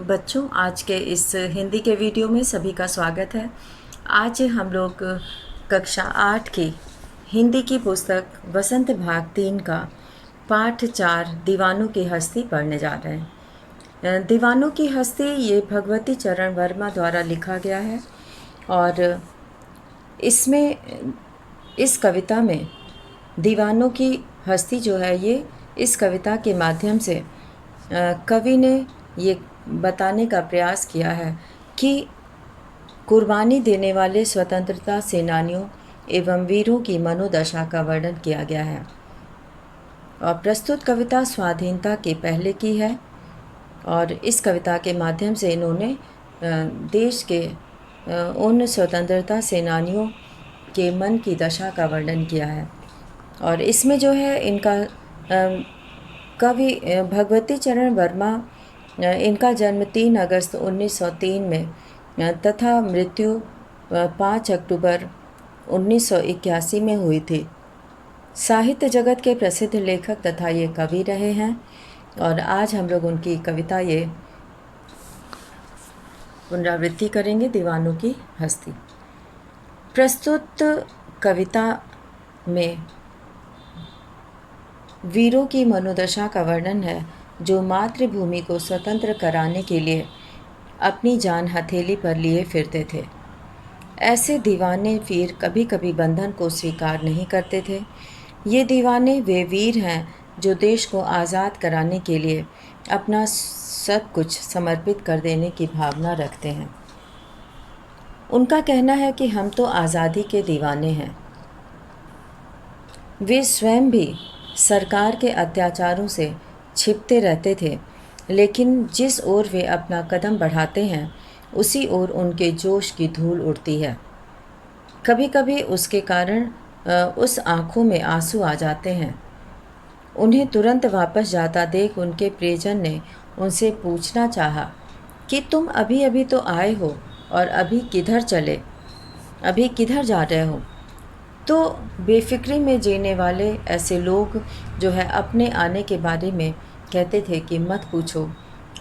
बच्चों, आज के इस हिंदी के वीडियो में सभी का स्वागत है। आज हम लोग कक्षा 8 की हिंदी की पुस्तक वसंत भाग 3 का पाठ 4 दीवानों की हस्ती पढ़ने जा रहे हैं। दीवानों की हस्ती ये भगवती चरण वर्मा द्वारा लिखा गया है और इसमें इस कविता में दीवानों की हस्ती जो है ये इस कविता के माध्यम से कवि ने ये बताने का प्रयास किया है कि कुर्बानी देने वाले स्वतंत्रता सेनानियों एवं वीरों की मनोदशा का वर्णन किया गया है। और प्रस्तुत कविता स्वाधीनता के पहले की है और इस कविता के माध्यम से इन्होंने देश के उन स्वतंत्रता सेनानियों के मन की दशा का वर्णन किया है। और इसमें जो है इनका कवि भगवती चरण वर्मा, इनका जन्म 3 अगस्त 1903 में तथा मृत्यु 5 अक्टूबर 1981 में हुई थी। साहित्य जगत के प्रसिद्ध लेखक तथा ये कवि रहे हैं और आज हम लोग उनकी कविता ये पुनरावृत्ति करेंगे। दीवानों की हस्ती। प्रस्तुत कविता में वीरों की मनोदशा का वर्णन है जो मातृभूमि को स्वतंत्र कराने के लिए अपनी जान हथेली पर लिए फिरते थे। ऐसे दीवाने वीर कभी कभी बंधन को स्वीकार नहीं करते थे। ये दीवाने वे वीर हैं जो देश को आज़ाद कराने के लिए अपना सब कुछ समर्पित कर देने की भावना रखते हैं। उनका कहना है कि हम तो आज़ादी के दीवाने हैं। वे स्वयं भी सरकार के अत्याचारों से छिपते रहते थे, लेकिन जिस ओर वे अपना कदम बढ़ाते हैं उसी ओर उनके जोश की धूल उड़ती है। कभी कभी उसके कारण उस आँखों में आंसू आ जाते हैं। उन्हें तुरंत वापस जाता देख उनके प्रियजन ने उनसे पूछना चाहा कि तुम अभी अभी तो आए हो और अभी किधर जा रहे हो। तो बेफिक्री में जीने वाले ऐसे लोग जो है अपने आने के बारे में कहते थे कि मत पूछो,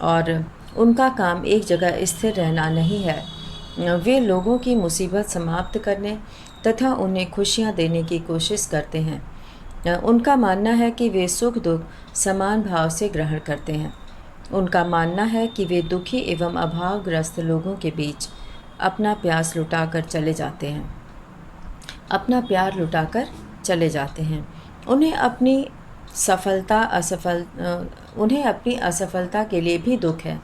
और उनका काम एक जगह स्थिर रहना नहीं है। वे लोगों की मुसीबत समाप्त करने तथा उन्हें खुशियां देने की कोशिश करते हैं। उनका मानना है कि वे सुख दुख समान भाव से ग्रहण करते हैं। उनका मानना है कि वे दुखी एवं अभावग्रस्त लोगों के बीच अपना प्यार लुटाकर चले जाते हैं। उन्हें अपनी असफलता के लिए भी दुख है,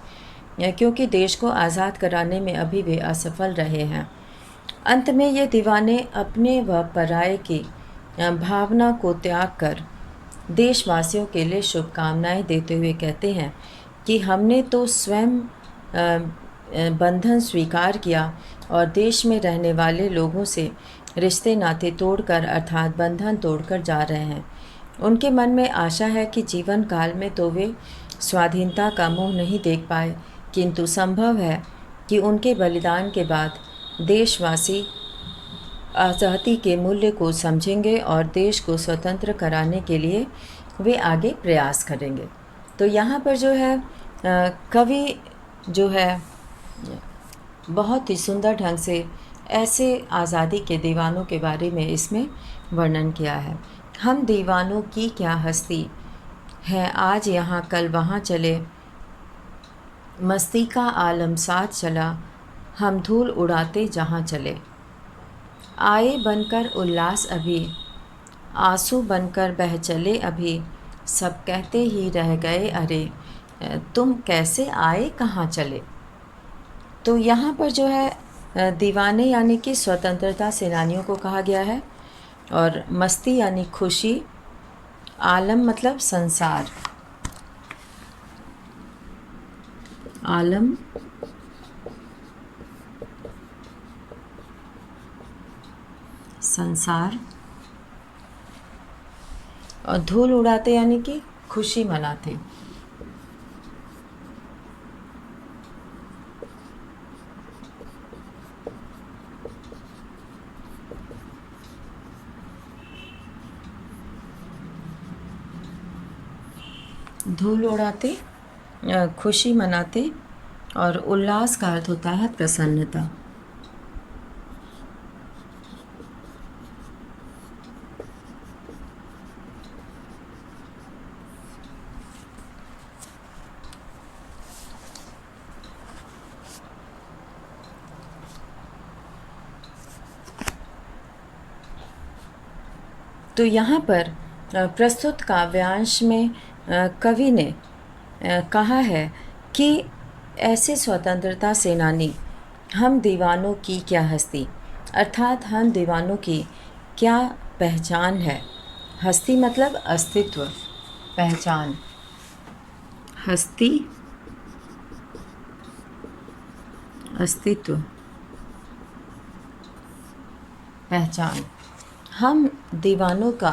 क्योंकि देश को आज़ाद कराने में अभी वे असफल रहे हैं। अंत में ये दीवाने अपने व पराये की भावना को त्याग कर देशवासियों के लिए शुभकामनाएं देते हुए कहते हैं कि हमने तो स्वयं बंधन स्वीकार किया और देश में रहने वाले लोगों से रिश्ते नाते तोड़कर अर्थात बंधन तोड़कर जा रहे हैं। उनके मन में आशा है कि जीवन काल में तो वे स्वाधीनता का मुँह नहीं देख पाए, किंतु संभव है कि उनके बलिदान के बाद देशवासी आज़ादी के मूल्य को समझेंगे और देश को स्वतंत्र कराने के लिए वे आगे प्रयास करेंगे। तो यहाँ पर जो है कवि जो है बहुत ही सुंदर ढंग से ऐसे आज़ादी के दीवानों के बारे में इसमें वर्णन किया है। हम दीवानों की क्या हस्ती है, आज यहाँ कल वहाँ चले, मस्ती का आलम साथ चला, हम धूल उड़ाते जहाँ चले। आए बनकर उल्लास अभी, आंसू बनकर बह चले अभी, सब कहते ही रह गए अरे, तुम कैसे आए कहाँ चले। तो यहाँ पर जो है दीवाने यानी कि स्वतंत्रता सेनानियों को कहा गया है, और मस्ती यानी खुशी, आलम मतलब संसार, आलम संसार, और धूल उड़ाते यानी कि खुशी मनाते। धूल उड़ाते, खुशी मनाते और उल्लास का अर्थ होता है प्रसन्नता। तो यहाँ पर प्रस्तुत काव्यांश में कवि ने कहा है कि ऐसे स्वतंत्रता सेनानी हम दीवानों की क्या हस्ती, अर्थात हम दीवानों की क्या पहचान है। हस्ती मतलब अस्तित्व, पहचान, हस्ती अस्तित्व, पहचान। हम दीवानों का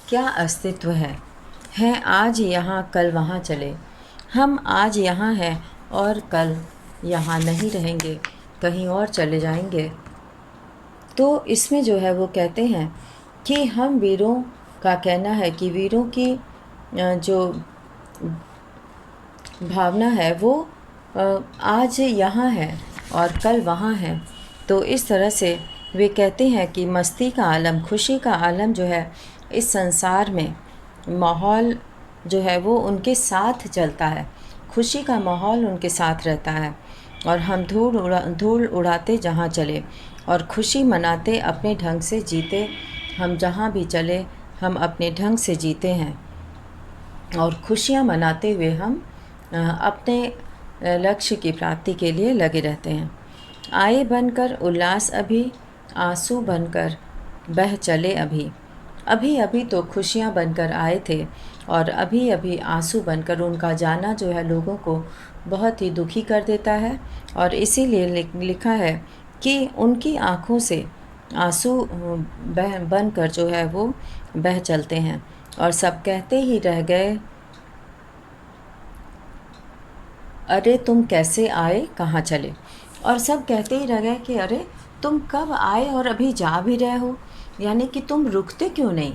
क्या अस्तित्व है आज यहाँ कल वहाँ चले। हम आज यहाँ हैं और कल यहाँ नहीं रहेंगे, कहीं और चले जाएंगे। तो इसमें जो है वो कहते हैं कि हम वीरों का कहना है कि वीरों की जो भावना है वो आज यहाँ है और कल वहाँ है। तो इस तरह से वे कहते हैं कि मस्ती का आलम, खुशी का आलम जो है इस संसार में, माहौल जो है वो उनके साथ चलता है, खुशी का माहौल उनके साथ रहता है। और हम धूल उड़ाते जहाँ चले और खुशी मनाते अपने ढंग से जीते। हम जहाँ भी चले हम अपने ढंग से जीते हैं और खुशियाँ मनाते हुए हम अपने लक्ष्य की प्राप्ति के लिए लगे रहते हैं। आए बनकर उल्लास अभी, आंसू बनकर बह चले अभी। अभी अभी तो खुशियाँ बनकर आए थे और अभी अभी आंसू बनकर उनका जाना जो है लोगों को बहुत ही दुखी कर देता है। और इसीलिए लिखा है कि उनकी आँखों से आंसू बनकर जो है वो बह चलते हैं और सब कहते ही रह गए, अरे तुम कैसे आए कहाँ चले। और सब कहते ही रह गए कि अरे तुम कब आए और अभी जा भी रहे हो, यानी कि तुम रुकते क्यों नहीं।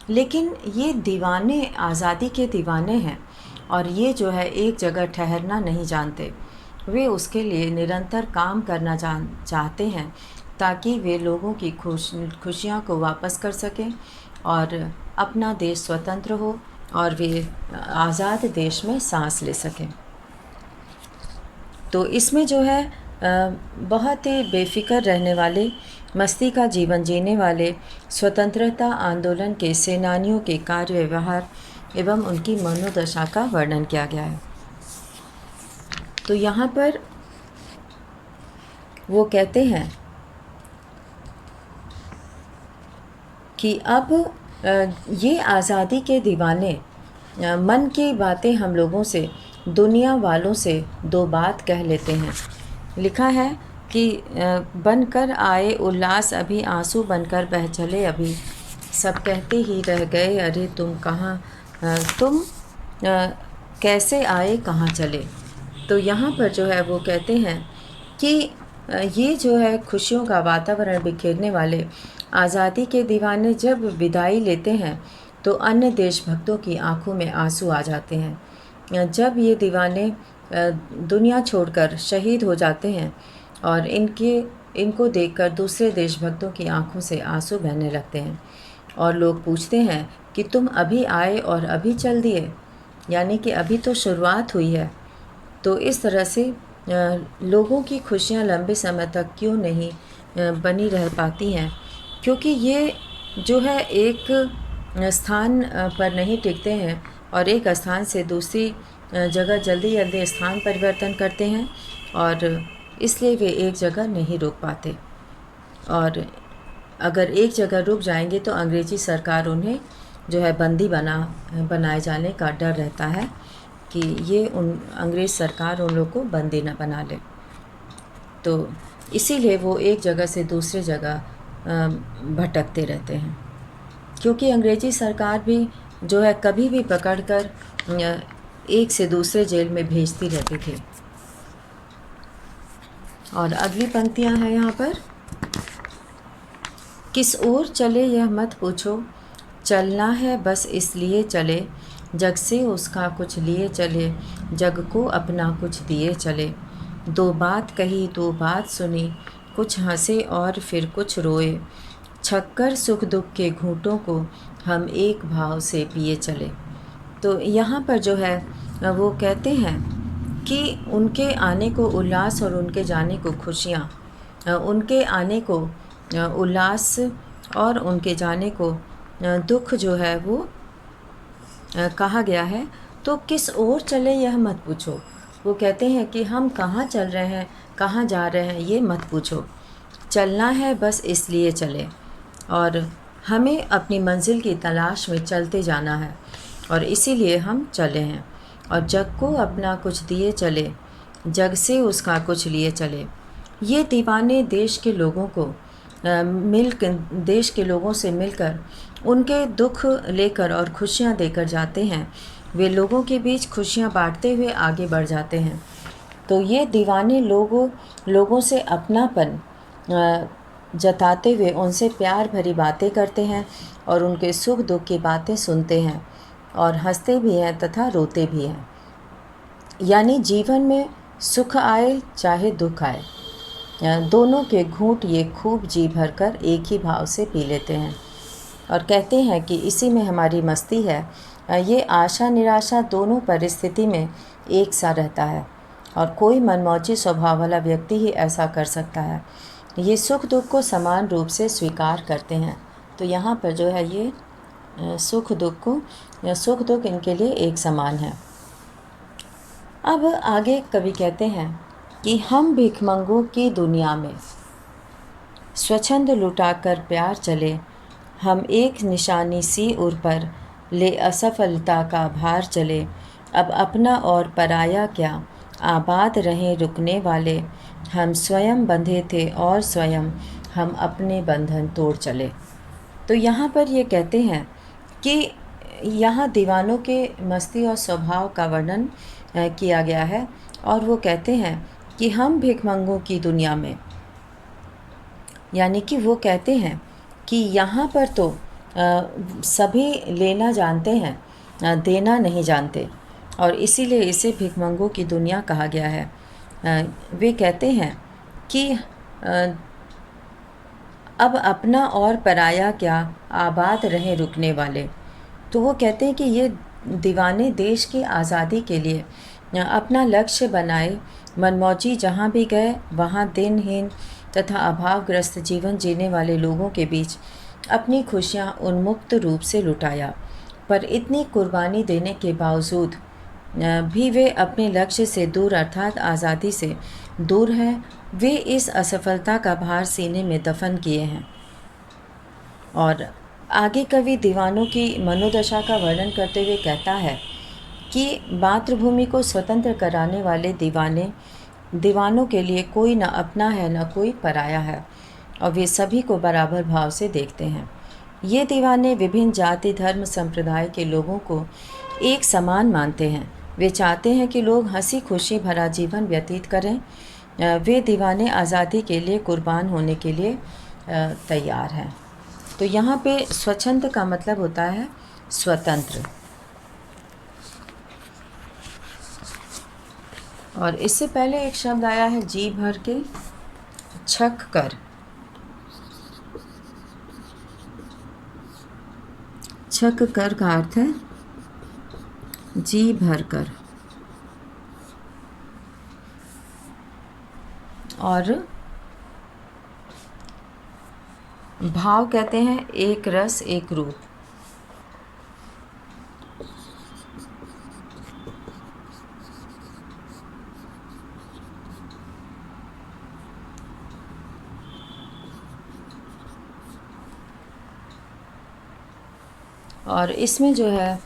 लेकिन ये दीवाने आज़ादी के दीवाने हैं और ये जो है एक जगह ठहरना नहीं जानते। वे उसके लिए निरंतर काम करना चाहते हैं ताकि वे लोगों की खुशियाँ को वापस कर सकें और अपना देश स्वतंत्र हो और वे आज़ाद देश में सांस ले सकें। तो इसमें जो है बहुत ही बेफिक्र रहने वाले, मस्ती का जीवन जीने वाले स्वतंत्रता आंदोलन के सेनानियों के कार्य व्यवहार एवं उनकी मनोदशा का वर्णन किया गया है। तो यहाँ पर वो कहते हैं कि अब ये आज़ादी के दीवाने मन की बातें हम लोगों से, दुनिया वालों से दो बात कह लेते हैं। लिखा है कि बनकर आए उल्लास अभी, आंसू बनकर बह चले अभी। सब कहते ही रह गए, अरे तुम कहाँ, तुम कैसे आए कहाँ चले। तो यहाँ पर जो है वो कहते हैं कि ये जो है खुशियों का वातावरण बिखेरने वाले आज़ादी के दीवाने जब विदाई लेते हैं तो अन्य देशभक्तों की आंखों में आंसू आ जाते हैं। जब ये दीवाने दुनिया छोड़कर शहीद हो जाते हैं और इनको देखकर दूसरे देशभक्तों की आंखों से आंसू बहने लगते हैं और लोग पूछते हैं कि तुम अभी आए और अभी चल दिए, यानी कि अभी तो शुरुआत हुई है। तो इस तरह से लोगों की खुशियाँ लंबे समय तक क्यों नहीं बनी रह पाती हैं, क्योंकि ये जो है एक स्थान पर नहीं टिकते हैं और एक स्थान से दूसरी जगह जल्दी जल्दी स्थान परिवर्तन करते हैं और इसलिए वे एक जगह नहीं रुक पाते। और अगर एक जगह रुक जाएंगे तो अंग्रेज़ी सरकार उन्हें जो है बंदी बनाए जाने का डर रहता है कि ये अंग्रेज़ सरकार उन लोग को बंदी न बना ले। तो इसीलिए वो एक जगह से दूसरी जगह भटकते रहते हैं, क्योंकि अंग्रेज़ी सरकार भी जो है कभी भी पकड़कर एक से दूसरे जेल में भेजती रहती थी। और अगली पंक्तियां हैं यहाँ पर, किस ओर चले यह मत पूछो, चलना है बस इसलिए चले, जग से उसका कुछ लिए चले, जग को अपना कुछ दिए चले। दो बात कही दो बात सुनी, कुछ हंसे और फिर कुछ रोए, छक्कर सुख दुख के घूंटों को हम एक भाव से पिए चले। तो यहाँ पर जो है वो कहते हैं कि उनके आने को उल्लास और उनके जाने को खुशियाँ, उनके आने को उल्लास और उनके जाने को दुख जो है वो कहा गया है। तो किस ओर चले यह मत पूछो। वो कहते हैं कि हम कहाँ चल रहे हैं, कहाँ जा रहे हैं, ये मत पूछो। चलना है बस इसलिए चले, और हमें अपनी मंजिल की तलाश में चलते जाना है, और इसीलिए हम चले हैं। और जग को अपना कुछ दिए चले, जग से उसका कुछ लिए चले। ये दीवाने देश के लोगों को देश के लोगों से मिलकर उनके दुख लेकर और खुशियाँ देकर जाते हैं। वे लोगों के बीच खुशियाँ बांटते हुए आगे बढ़ जाते हैं। तो ये दीवाने लोगों से अपनापन जताते हुए उनसे प्यार भरी बातें करते हैं और उनके सुख दुख की बातें सुनते हैं और हंसते भी हैं तथा रोते भी हैं। यानी जीवन में सुख आए चाहे दुख आए, दोनों के घूंट ये खूब जी भरकर एक ही भाव से पी लेते हैं। और कहते हैं कि इसी में हमारी मस्ती है। ये आशा निराशा दोनों परिस्थिति में एक सा रहता है, और कोई मनमौजी स्वभाव वाला व्यक्ति ही ऐसा कर सकता है। ये सुख दुख को समान रूप से स्वीकार करते हैं। तो यहाँ पर जो है ये सुख दुख इनके लिए एक समान है। अब आगे कवि कहते हैं कि हम भिखमंगों की दुनिया में स्वच्छंद लुटाकर प्यार चले, हम एक निशानी सी उर पर ले असफलता का भार चले। अब अपना और पराया क्या, आबाद रहे रुकने वाले, हम स्वयं बंधे थे और स्वयं हम अपने बंधन तोड़ चले। तो यहाँ पर ये कहते हैं कि यहाँ दीवानों के मस्ती और स्वभाव का वर्णन किया गया है, और वो कहते हैं कि हम भिखमंगों की दुनिया में, यानी कि वो कहते हैं कि यहाँ पर तो सभी लेना जानते हैं, देना नहीं जानते, और इसीलिए इसे भिखमंगों की दुनिया कहा गया है। वे कहते हैं कि अब अपना और पराया क्या, आबाद रहे रुकने वाले। तो वो कहते हैं कि ये दीवाने देश की आज़ादी के लिए अपना लक्ष्य बनाए मनमौजी जहाँ भी गए वहाँ दिनहीन तथा अभावग्रस्त जीवन जीने वाले लोगों के बीच अपनी खुशियाँ उन्मुक्त रूप से लुटाया। पर इतनी कुर्बानी देने के बावजूद भी वे अपने लक्ष्य से दूर अर्थात आज़ादी से दूर हैं। वे इस असफलता का भार सीने में दफन किए हैं। और आगे कवि दीवानों की मनोदशा का वर्णन करते हुए कहता है कि मातृभूमि को स्वतंत्र कराने वाले दीवानों के लिए कोई न अपना है न कोई पराया है, और वे सभी को बराबर भाव से देखते हैं। ये दीवाने विभिन्न जाति धर्म संप्रदाय के लोगों को एक समान मानते हैं। वे चाहते हैं कि लोग हंसी खुशी भरा जीवन व्यतीत करें। वे दीवाने आज़ादी के लिए कुर्बान होने के लिए तैयार हैं। तो यहाँ पे स्वच्छंद का मतलब होता है स्वतंत्र। और इससे पहले एक शब्द आया है जी भर के, छक कर। छक कर का अर्थ है जी भर कर, और भाव कहते हैं एक रस एक रूप। और इसमें जो है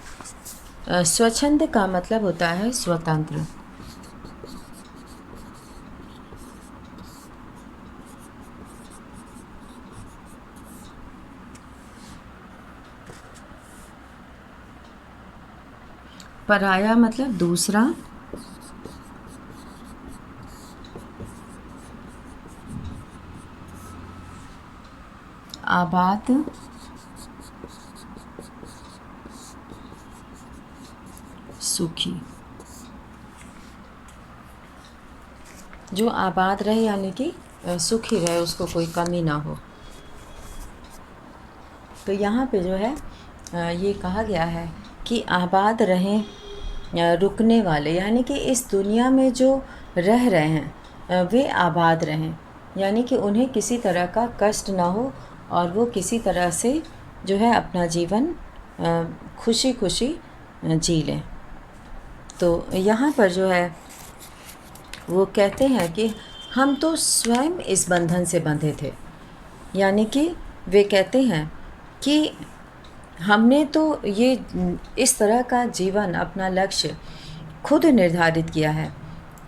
स्वच्छंद का मतलब होता है स्वतंत्र। पराया मतलब दूसरा, आबाद सुखी। जो आबाद रहे यानी कि सुखी रहे, उसको कोई कमी ना हो। तो यहाँ पे जो है ये कहा गया है कि आबाद रहें रुकने वाले, यानी कि इस दुनिया में जो रह रहे हैं वे आबाद रहें, यानी कि उन्हें किसी तरह का कष्ट ना हो और वो किसी तरह से जो है अपना जीवन खुशी खुशी जी लें। तो यहाँ पर जो है वो कहते हैं कि हम तो स्वयं इस बंधन से बंधे थे, यानी कि वे कहते हैं कि हमने तो ये इस तरह का जीवन अपना लक्ष्य खुद निर्धारित किया है,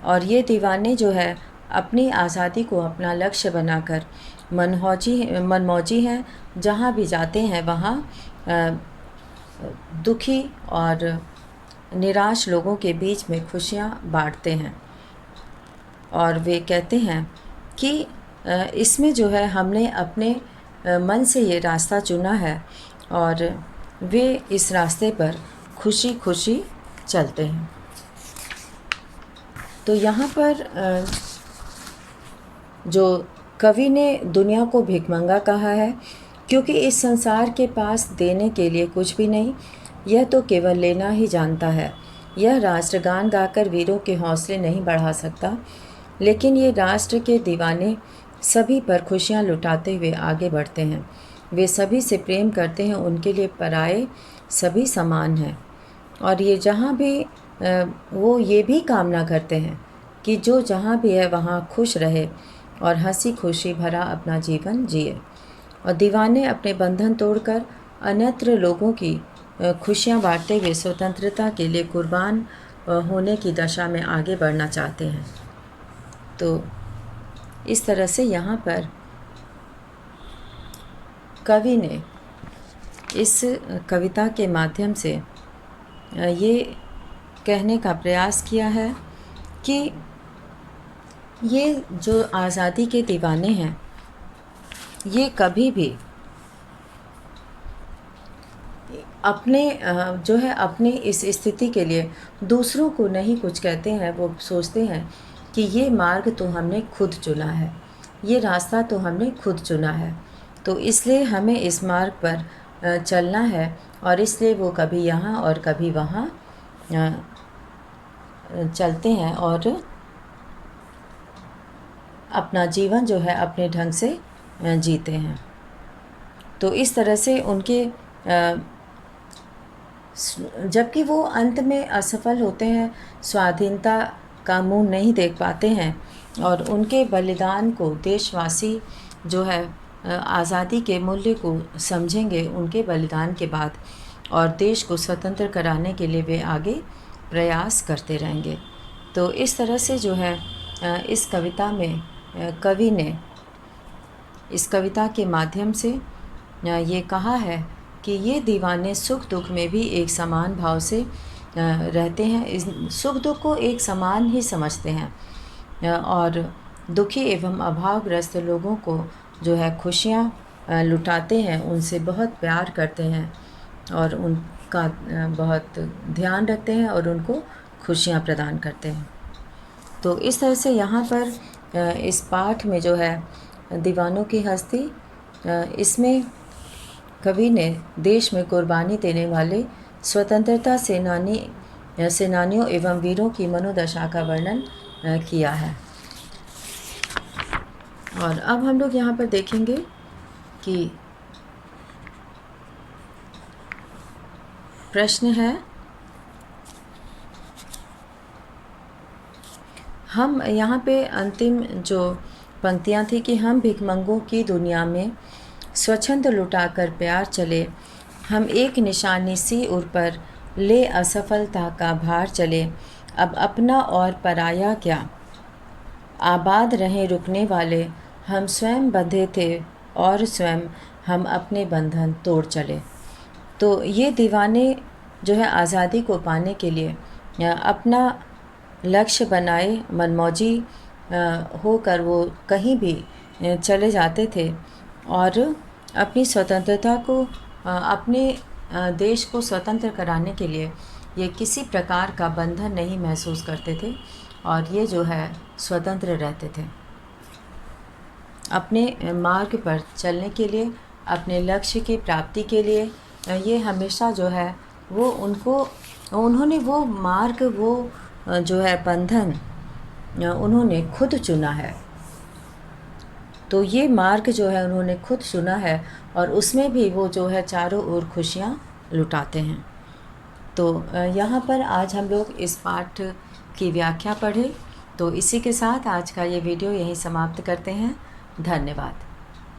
और ये दीवाने जो है अपनी आज़ादी को अपना लक्ष्य बनाकर मनमौजी हैं, जहाँ भी जाते हैं वहाँ दुखी और निराश लोगों के बीच में खुशियाँ बांटते हैं। और वे कहते हैं कि इसमें जो है हमने अपने मन से ये रास्ता चुना है और वे इस रास्ते पर खुशी खुशी चलते हैं। तो यहाँ पर जो कवि ने दुनिया को भिखमंगा कहा है, क्योंकि इस संसार के पास देने के लिए कुछ भी नहीं, यह तो केवल लेना ही जानता है। यह राष्ट्रगान गाकर वीरों के हौसले नहीं बढ़ा सकता, लेकिन ये राष्ट्र के दीवाने सभी पर खुशियाँ लुटाते हुए आगे बढ़ते हैं। वे सभी से प्रेम करते हैं, उनके लिए पराये सभी समान हैं। और ये जहाँ भी वो ये भी कामना करते हैं कि जो जहाँ भी है वहाँ खुश रहे और हंसी खुशी भरा अपना जीवन जिए। और दीवाने अपने बंधन तोड़कर अन्यत्र लोगों की खुशियाँ बांटते हुए स्वतंत्रता के लिए कुर्बान होने की दशा में आगे बढ़ना चाहते हैं। तो इस तरह से यहाँ पर कवि ने इस कविता के माध्यम से ये कहने का प्रयास किया है कि ये जो आज़ादी के दीवाने हैं ये कभी भी अपने जो है अपनी इस स्थिति के लिए दूसरों को नहीं कुछ कहते हैं। वो सोचते हैं कि ये मार्ग तो हमने खुद चुना है, ये रास्ता तो हमने खुद चुना है, तो इसलिए हमें इस मार्ग पर चलना है। और इसलिए वो कभी यहाँ और कभी वहाँ चलते हैं और अपना जीवन जो है अपने ढंग से जीते हैं। तो इस तरह से उनके जबकि वो अंत में असफल होते हैं, स्वाधीनता का मुंह नहीं देख पाते हैं, और उनके बलिदान को देशवासी जो है आज़ादी के मूल्य को समझेंगे उनके बलिदान के बाद, और देश को स्वतंत्र कराने के लिए वे आगे प्रयास करते रहेंगे। तो इस तरह से जो है इस कविता में कवि ने इस कविता के माध्यम से ये कहा है कि ये दीवाने सुख दुख में भी एक समान भाव से रहते हैं, इस सुख दुख को एक समान ही समझते हैं, और दुखी एवं अभावग्रस्त लोगों को जो है खुशियाँ लुटाते हैं, उनसे बहुत प्यार करते हैं और उनका बहुत ध्यान रखते हैं और उनको खुशियाँ प्रदान करते हैं। तो इस तरह से यहाँ पर इस पाठ में जो है दीवानों की हस्ती, इसमें कवि ने देश में कुर्बानी देने वाले स्वतंत्रता सेनानियों एवं वीरों की मनोदशा का वर्णन किया है। और अब हम लोग यहाँ पर देखेंगे कि प्रश्न है, हम यहाँ पे अंतिम जो पंक्तियाँ थी कि हम भिखमंगों की दुनिया में स्वच्छंद लुटाकर प्यार चले, हम एक निशानी सी उर पर ले असफलता का भार चले, अब अपना और पराया क्या, आबाद रहें रुकने वाले, हम स्वयं बंधे थे और स्वयं हम अपने बंधन तोड़ चले। तो ये दीवाने जो है आज़ादी को पाने के लिए अपना लक्ष्य बनाए मनमौजी होकर वो कहीं भी चले जाते थे और अपनी स्वतंत्रता को अपने देश को स्वतंत्र कराने के लिए ये किसी प्रकार का बंधन नहीं महसूस करते थे, और ये जो है स्वतंत्र रहते थे। अपने मार्ग पर चलने के लिए, अपने लक्ष्य की प्राप्ति के लिए ये हमेशा जो है वो उन्होंने वो मार्ग, वो जो है बंधन उन्होंने खुद चुना है। तो ये मार्ग जो है उन्होंने खुद चुना है और उसमें भी वो जो है चारों ओर खुशियाँ लुटाते हैं। तो यहाँ पर आज हम लोग इस पाठ की व्याख्या पढ़े। तो इसी के साथ आज का ये वीडियो यहीं समाप्त करते हैं। धन्यवाद।